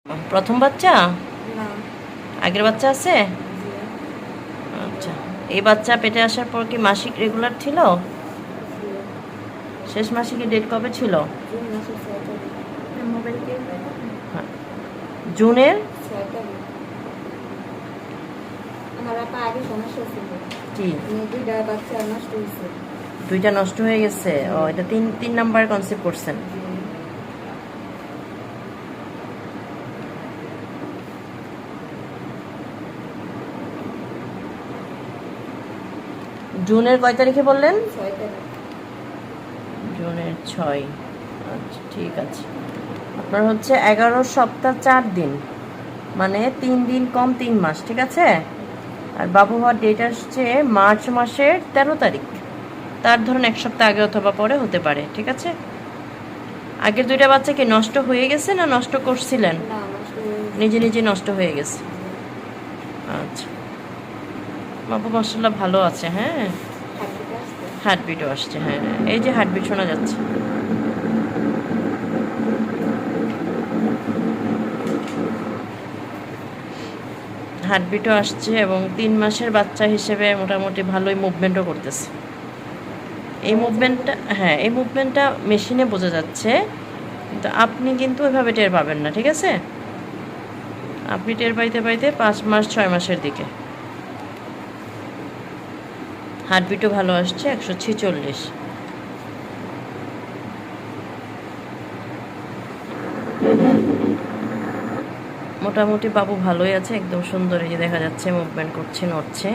প্রথম বাচ্চা? না। আগের বাচ্চা আছে? জি। আচ্ছা, এই বাচ্চা পেটে আসার পর কি মাসিক রেগুলার ছিল? জি। শেষ মাসিকের ডেট কবে ছিল? জুন মাসের 6 তারিখ। মোবাইল কে হ্যাঁ, জুনের 6 তারিখ। আমার আপা আগে সমস্যা ছিল। কি? দুইটা বাচ্চা নষ্ট হয়েছে। দুইটা নষ্ট হয়ে গেছে? ও, এটা তিন নাম্বার কনসেপ্ট করছেন। জি। জুনের কয় তারিখে বললেন? 6 তারিখ। জুনের 6। আচ্ছা, ঠিক আছে। আপনার হচ্ছে 11 সপ্তাহ 4 দিন, মানে 3 দিন কম 3 মাস, ঠিক আছে? আর বাবু হওয়ার ডেট আসছে মার্চ মাসের 13 তারিখ। তার ধরুন 1 সপ্তাহ আগে অথবা পরে হতে পারে, ঠিক আছে? আগের দুইটা বাচ্চা কি নষ্ট হয়ে গেছে না নষ্ট করছিলেন? না, নষ্ট হয়ে গেছে। নিজে নিজে নষ্ট হয়ে গেছে। আচ্ছা, বাবু মাশাআল্লাহ ভালো আছে। হ্যাঁ, হাঁটতে আসতে। হার্টবিটও আসছে। হ্যাঁ, এই যে হার্টবিট শোনা যাচ্ছে। হার্টবিটও আসছে এবং 3 মাসের বাচ্চা হিসেবে মোটামুটি ভালোই মুভমেন্টও করতেছে। এই মুভমেন্টটা, হ্যাঁ, এই মুভমেন্টটা মেশিনে বোঝা যাচ্ছে, কিন্তু আপনি কিন্তু ওইভাবে টের পাবেন না, ঠিক আছে? আপনি টের পাইতে পাইতে 5 মাস 6 মাসের দিকে। হার্টবিটও ভালো আসছে, 146। মোটামুটি বাবু ভালোই আছে, একদম সুন্দর। এই যে দেখা যাচ্ছে মুভমেন্ট করছে, নড়ছে।